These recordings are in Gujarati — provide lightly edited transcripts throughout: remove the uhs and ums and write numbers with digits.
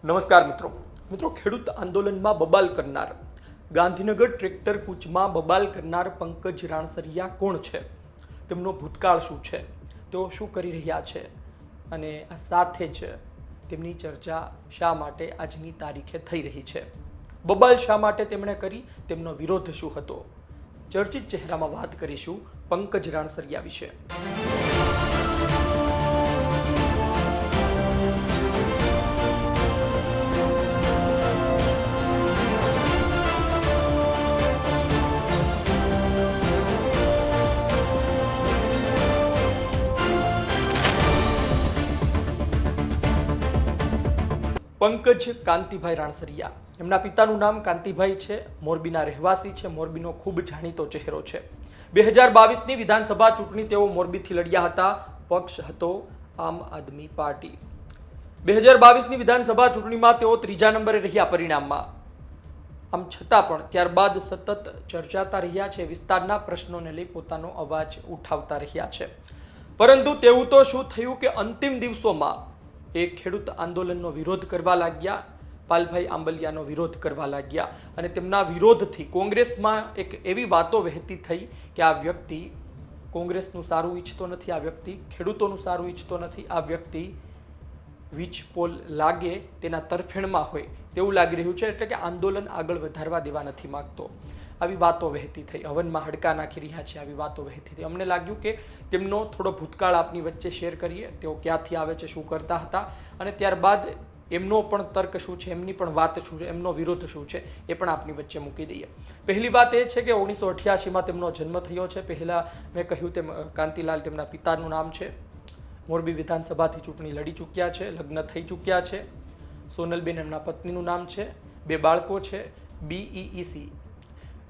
નમસ્કાર મિત્રો ખેડૂત આંદોલનમાં બબાલ કરનાર ગાંધીનગર ટ્રેક્ટર કૂચમાં બબાલ કરનાર પંકજ રાણસરિયા કોણ છે, તેમનો ભૂતકાળ શું છે, તેઓ શું કરી રહ્યા છે અને આ સાથે જ તેમની ચર્ચા શા માટે આજની તારીખે થઈ રહી છે, બબાલ શા માટે તેમણે કરી, તેમનો વિરોધ શું હતો, ચર્ચિત ચહેરામાં વાત કરીશું પંકજ રાણસરિયા વિશે। પંકજ કાંતિભાઈ રાણસરિયા, એમના પિતાનું નામ કાંતિભાઈ છે, મોરબીના રહેવાસી છે, મોરબીનો ખૂબ જાણીતો ચહેરો છે। 2022ની વિધાનસભા ચૂંટણી તેઓ મોરબીથી લડ્યા હતા, પક્ષ હતો આમ આદમી પાર્ટી। 2022ની વિધાનસભા ચૂંટણીમાં તેઓ ત્રીજા નંબરે રહ્યા પરિણામમાં, આમ છતાં પણ ત્યારબાદ સતત ચર્ચાતા રહ્યા છે, વિસ્તારના પ્રશ્નોને લઈ પોતાનો અવાજ ઉઠાવતા રહ્યા છે। પરંતુ તેવું તો શું થયું કે અંતિમ દિવસોમાં એ ખેડૂત આંદોલનનો વિરોધ કરવા લાગ્યા, પાલભાઈ આંબલિયાનો વિરોધ કરવા લાગ્યા અને તેમના વિરોધથી કોંગ્રેસમાં એક એવી વાતો વહેતી થઈ કે આ વ્યક્તિ કોંગ્રેસનું સારું ઈચ્છતો નથી, આ વ્યક્તિ ખેડૂતોનું સારું ઈચ્છતો નથી, આ વ્યક્તિ વીજ પોલ લાગે તેના તરફેણમાં હોય તેવું લાગી રહ્યું છે, એટલે કે આંદોલન આગળ વધારવા દેવા નથી માંગતો, આવી વાતો વહેતી થઈ, હવનમાં હડકા નાખી રહ્યા છે, આવી વાતો વહેતી થઈ। અમને લાગ્યું કે તેમનો થોડો ભૂતકાળ આપની વચ્ચે શેર કરીએ, તેઓ ક્યાંથી આવે છે, શું કરતા હતા અને ત્યારબાદ એમનો પણ તર્ક શું છે, એમની પણ વાત શું છે, એમનો વિરોધ શું છે એ પણ આપની વચ્ચે મૂકી દઈએ। પહેલી વાત એ છે કે 1988માં તેમનો જન્મ થયો છે। પહેલાં મેં કહ્યું તેમ કાંતિલાલ તેમના પિતાનું નામ છે, મોરબી વિધાનસભાથી ચૂંટણી લડી ચૂક્યા છે, લગ્ન થઈ ચૂક્યા છે, સોનલબેન એમના પત્નીનું નામ છે, 2 બાળકો છે, BEEC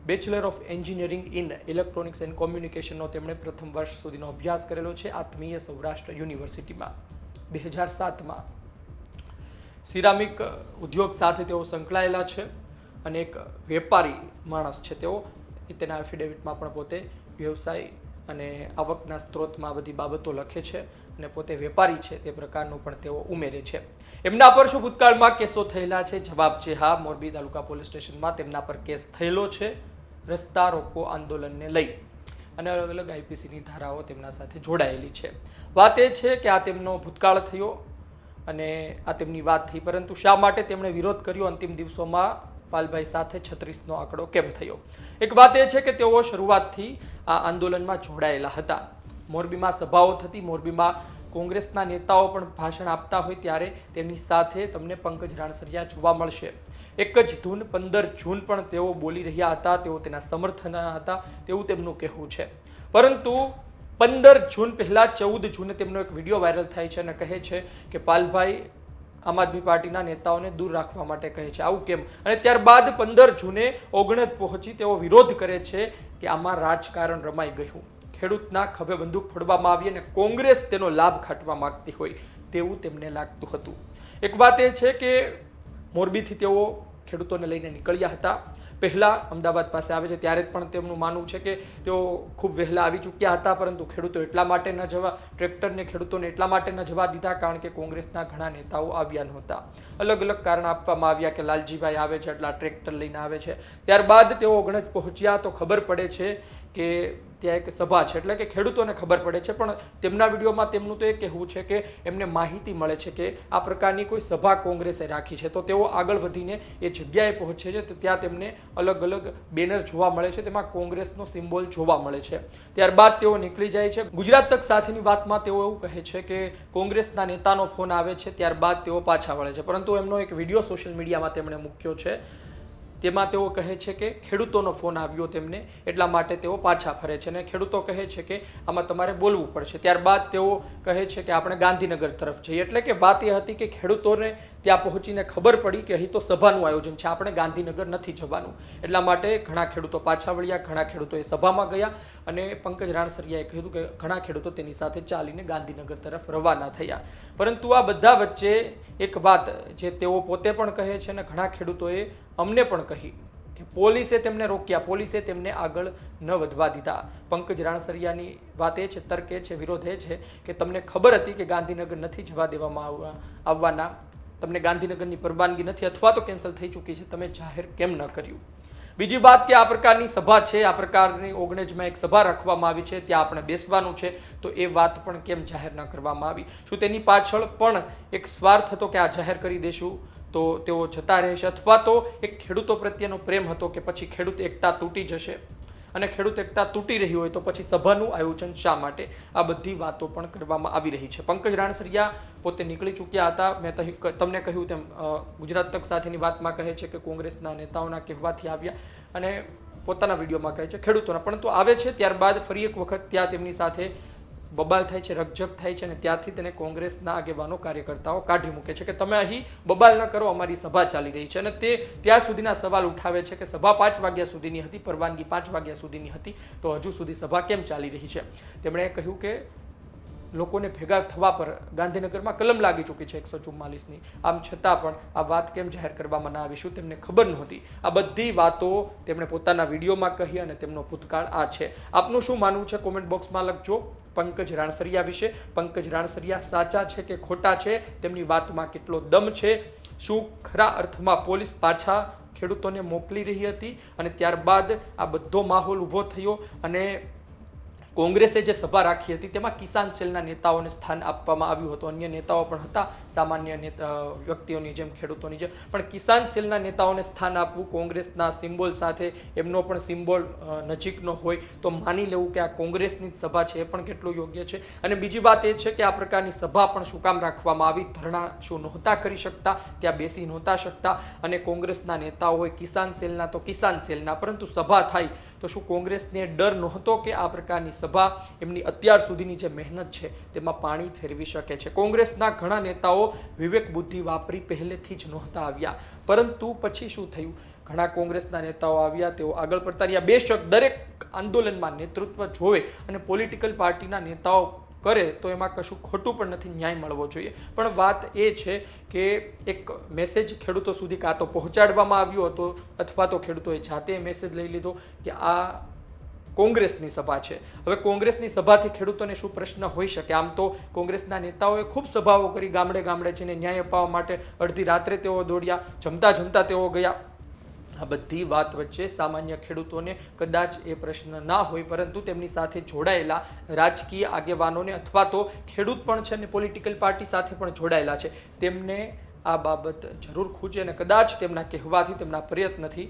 bachelor of engineering in electronics and કોમ્યુનિકેશનનો તેમણે પ્રથમ વર્ષ સુધીનો અભ્યાસ કરેલો છે આત્મીય સૌરાષ્ટ્ર યુનિવર્સિટીમાં। 2007માં સિરામિક ઉદ્યોગ સાથે તેઓ સંકળાયેલા છે અને એક વેપારી માણસ છે તેઓ, તેના એફિડેવિટમાં પણ પોતે વ્યવસાય અને આવકના સ્ત્રોતમાં બધી બાબતો લખે છે અને પોતે વેપારી છે તે પ્રકારનું પણ તેઓ ઉમેરે છે। એમના પર શું ભૂતકાળમાં કેસો થયેલા છે? જવાબ છે હા, મોરબી તાલુકા પોલીસ સ્ટેશનમાં તેમના પર કેસ થયેલો છે રસ્તા રોકો આંદોલનને લઈ અને અલગ અલગ IPCની ધારાઓ તેમના સાથે જોડાયેલી છે। વાત એ છે કે આ તેમનો ભૂતકાળ થયો અને આ તેમની વાત થઈ, પરંતુ શા માટે તેમણે વિરોધ કર્યો અંતિમ દિવસોમાં પાલભાઈ સાથે 36નો આંકડો કેમ થયો? એક વાત એ છે કે તેઓ શરૂઆતથી આ આંદોલનમાં જોડાયેલા હતા, મોરબીમાં સભાઓ થતી, મોરબીમાં કોંગ્રેસના નેતાઓ પણ ભાષણ આપતા હોય ત્યારે તેની સાથે તમને પંકજ રાણસરિયા જોવા મળશે। એક જ ધૂન 15 જૂન પણ તેઓ બોલી રહ્યા હતા, તેઓ તેના સમર્થન હતા તેવું તેમનું કહેવું છે। પરંતુ 15 જૂન પહેલા 14 જૂને તેમનો એક વિડીયો વાયરલ થાય છે અને કહે છે કે પાલભાઈ આમ આદમી પાર્ટીના નેતાઓને દૂર રાખવા માટે કહે છે, આવું કેમ? અને ત્યારબાદ 15 જૂને ઓગણજ પહોંચી તેઓ વિરોધ કરે છે કે આમાં રાજકારણ રમાઈ ગયું, ખેડૂતના ખભે બંદૂક ફોડવામાં આવી અને કોંગ્રેસ તેનો લાભ ખાટવા માંગતી હોય તેવું તેમને લાગતું હતું। એક વાત એ છે કે મોરબીથી તેઓ ખેડૂતોને લઈને નીકળ્યા હતા, પહેલાં અમદાવાદ પાસે આવે છે ત્યારે પણ તેમનું માનવું છે કે તેઓ ખૂબ વહેલા આવી ચૂક્યા હતા, પરંતુ ખેડૂતો એટલા માટે ન જવા, ટ્રેક્ટરને ખેડૂતોને એટલા માટે ન જવા દીધા કારણ કે કોંગ્રેસના ઘણા નેતાઓ આવ્યા નહોતા, અલગ અલગ કારણ આપવામાં આવ્યા કે લાલજીભાઈ આવે છે એટલા ટ્રેક્ટર લઈને આવે છે। ત્યારબાદ તેઓ ઓગણજ પહોંચ્યા તો ખબર પડે છે કે ત્યાં એક સભા છે, એટલે કે ખેડૂતોને ખબર પડે છે, પણ તેમના વિડીયોમાં તેમનું તો એ કહેવું છે કે એમને માહિતી મળે છે કે આ પ્રકારની કોઈ સભા કોંગ્રેસે રાખી છે, તો તેઓ આગળ વધીને એ જગ્યાએ પહોંચે છે, તો ત્યાં તેમને અલગ અલગ બેનર જોવા મળે છે, તેમાં કોંગ્રેસનો સિમ્બોલ જોવા મળે છે। ત્યારબાદ તેઓ નીકળી જાય છે। ગુજરાત તક સાથેની વાતમાં તેઓ એવું કહે છે કે કોંગ્રેસના નેતાનો ફોન આવે છે, ત્યારબાદ તેઓ પાછા વળે છે, પરંતુ એમનો એક વિડીયો સોશિયલ મીડિયામાં તેમણે મૂક્યો છે, તેમાં તેઓ કહે છે કે ખેડૂતોનો ફોન આવ્યો તેમને એટલા માટે તેઓ પાછા ફરે છે અને ખેડૂતો કહે છે કે આમાં તમારે બોલવું પડશે। ત્યારબાદ તેઓ કહે છે કે આપણે ગાંધીનગર તરફ જઈએ, એટલે કે વાત એ હતી કે ખેડૂતોને ત્યાં પહોંચીને ખબર પડી કે અહીં તો સભાનું આયોજન છે, આપણે ગાંધીનગર નથી જવાનું, એટલા માટે ઘણા ખેડૂતો પાછા વળ્યા, ઘણા ખેડૂતો એ સભામાં ગયા અને પંકજ રાણસરિયાએ કહ્યું કે ઘણા ખેડૂતો તેની સાથે ચાલીને ગાંધીનગર તરફ રવાના થયા। પરંતુ આ બધા વચ્ચે એક વાત જે તેઓ પોતે પણ કહે છે અને ઘણા ખેડૂતોએ અમને પણ કહી કે પોલીસે તેમને રોક્યા, પોલીસે તેમને આગળ ન વધવા દીધા। પંકજ રાણસરિયાની વાત એ છે, તર્ક એ છે, વિરોધ એ છે કે તમને ખબર હતી કે ગાંધીનગર નથી જવા દેવામાં આવવાના, તમને ગાંધીનગરની પરવાનગી નથી અથવા તો કેન્સલ થઈ ચૂકી છે, તમે જાહેર કેમ ન કર્યું? બીજી વાત કે આ પ્રકારની સભા છે, આ પ્રકારની ઓગણેજમાં એક સભા રાખવામાં આવી છે, ત્યાં આપણે બેસવાનું છે, તો એ વાત પણ કેમ જાહેર ન કરવામાં આવી? શું તેની પાછળ પણ એક સ્વાર્થ હતો કે આ જાહેર કરી દેશું તો તેઓ જતા રહેશે, અથવા તો એક ખેડૂતો પ્રત્યેનો પ્રેમ હતો કે પછી ખેડૂત એકતા તૂટી જશે? અને ખેડૂત એકતા તૂટી રહી હોય તો પછી સભાનું આયોજન શા માટે? આ બધી વાતો પણ કરવામાં આવી રહી છે. પંકજ રાણસરિયા પોતે નીકળી ચૂક્યા હતા. મેં તમને કહ્યું તેમ ગુજરાત તક સાથેની વાતમાં કહે છે કે કોંગ્રેસના નેતાઓના કહેવાથી આવ્યા અને પોતાના વિડીયોમાં કહે છે ખેડૂતોના, પરંતુ આવે છે ત્યારબાદ ફરી એક વખત ત્યાં તેમની સાથે બબાલ થાય છે, રકઝક થાય છે, અને ત્યાંથી તેને કોંગ્રેસના આગેવાનો કાર્યકર્તાઓ કાઢી મૂકે છે કે તમે અહીં બબાલ ન કરો, અમારી સભા ચાલી રહી છે. અને તે ત્યાં સુધીના સવાલ ઉઠાવે છે કે સભા 5 વાગ્યા સુધીની હતી, પરવાનગી 5 વાગ્યા સુધીની હતી, તો હજુ સુધી સભા કેમ ચાલી રહી છે? તેમણે કહ્યું કે લોકોને ભેગા થવા પર ગાંધીનગરમાં કલમ લાગી ચૂકી છે 144ની, આમ છતાં પણ આ વાત કેમ જાહેર કરવામાં ના આવી? શું તેમને ખબર નહોતી? આ બધી વાતો તેમણે પોતાના વિડીયોમાં કહી અને તેમનો ભૂતકાળ આ છે. આપનું શું માનવું છે કોમેન્ટ બોક્સમાં લખજો પંકજ રાણસરિયા વિશે. પંકજ રાણસરિયા સાચા છે કે ખોટા છે? તેમની વાતમાં કેટલો દમ છે? શું ખરા અર્થમાં પોલીસ પાછા ખેડૂતોને મોકલી રહી હતી અને ત્યારબાદ આ બધો માહોલ ઊભો થયો અને કોંગ્રેસે જે સભા રાખી હતી તેમાં કિસાન સેલના નેતાઓને સ્થાન આપવામાં આવ્યું હતું? અન્ય નેતાઓ પણ હતા, સામાન્ય વ્યક્તિઓની જેમ, ખેડૂતોની જેમ, પણ કિસાન સેલના નેતાઓને સ્થાન આપવું કોંગ્રેસના સિમ્બોલ સાથે, એમનો પણ સિમ્બોલ નજીકનો હોય તો માની લેવું કે આ કોંગ્રેસની જ સભા છે, એ પણ કેટલું યોગ્ય છે? અને બીજી વાત એ છે કે આ પ્રકારની સભા પણ શું કામ રાખવામાં આવી? ધરણા શું નહોતા કરી શકતા? ત્યાં બેસી નહોતા શકતા? અને કોંગ્રેસના નેતાઓ હોય, કિસાન સેલના તો કિસાન સેલના, પરંતુ સભા થાય તો શું કોંગ્રેસને ડર નહોતો કે આ પ્રકારની સભા એમની અત્યાર સુધીની જે મહેનત છે તેમાં પાણી ફેરવી શકે છે? કોંગ્રેસના ઘણા નેતાઓ વિવેક બુદ્ધિ વાપરી પહેલેથી જ નહોતા આવ્યા, પરંતુ પછી શું થયું? ઘણા કોંગ્રેસના નેતાઓ આવ્યા, તેઓ આગળ પડતા રહ્યા. બેશક દરેક આંદોલનમાં નેતૃત્વ જોવે અને પોલિટિકલ પાર્ટીના નેતાઓ કરે તો એમાં કશું ખોટું પણ નથી, ન્યાય મળવો જોઈએ. પણ વાત એ છે કે એક મેસેજ ખેડૂતો સુધી કાં તો પહોંચાડવામાં આવ્યો હતો અથવા તો ખેડૂતોએ જાતે મેસેજ લઈ લીધો કે આ કોંગ્રેસની સભા છે. હવે કોંગ્રેસની સભાથી ખેડૂતોને શું પ્રશ્ન હોઈ શકે? આમ તો કોંગ્રેસના નેતાઓએ ખૂબ સભાઓ કરી, ગામડે ગામડે જઈને ન્યાય અપાવવા માટે અડધી રાત્રે તેઓ દોડ્યા, જમતા જમતા તેઓ ગયા. આ બધી વાત વચ્ચે સામાન્ય ખેડૂતોને કદાચ એ પ્રશ્ન ના હોય, પરંતુ તેમની સાથે જોડાયેલા રાજકીય આગેવાનોને અથવા તો ખેડૂત પણ છે અને પોલિટિકલ પાર્ટી સાથે પણ જોડાયેલા છે, તેમને આ બાબત જરૂર ખૂચે અને કદાચ તેમના કહેવાથી, તેમના પ્રયત્નથી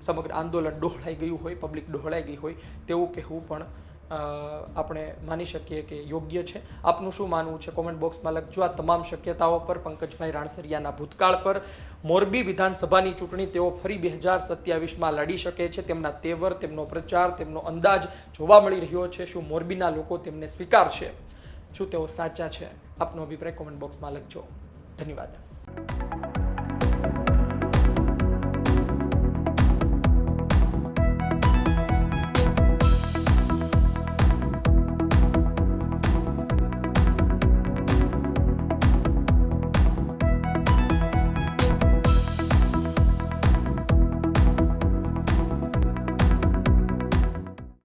સમગ્ર આંદોલન ડહોળાઈ ગયું હોય, પબ્લિક ડહોળાઈ ગઈ હોય તેવું કહેવું પણ આપણે માની શકીએ કે યોગ્ય છે. આપનું શું માનવું છે કોમેન્ટ બોક્સમાં લખજો. આ તમામ શક્યતાઓ પર, પંકજભાઈ રાણસરિયાના ભૂતકાળ પર, મોરબી વિધાનસભાની ચૂંટણી તેઓ ફરી 2027માં લડી શકે છે, તેમના તેવર, તેમનો પ્રચાર, તેમનો અંદાજ જોવા મળી રહ્યો છે. શું મોરબીના લોકો તેમને સ્વીકારશે? શું તેઓ સાચા છે? આપનો અભિપ્રાય કોમેન્ટ બોક્સમાં લખજો. ધન્યવાદ.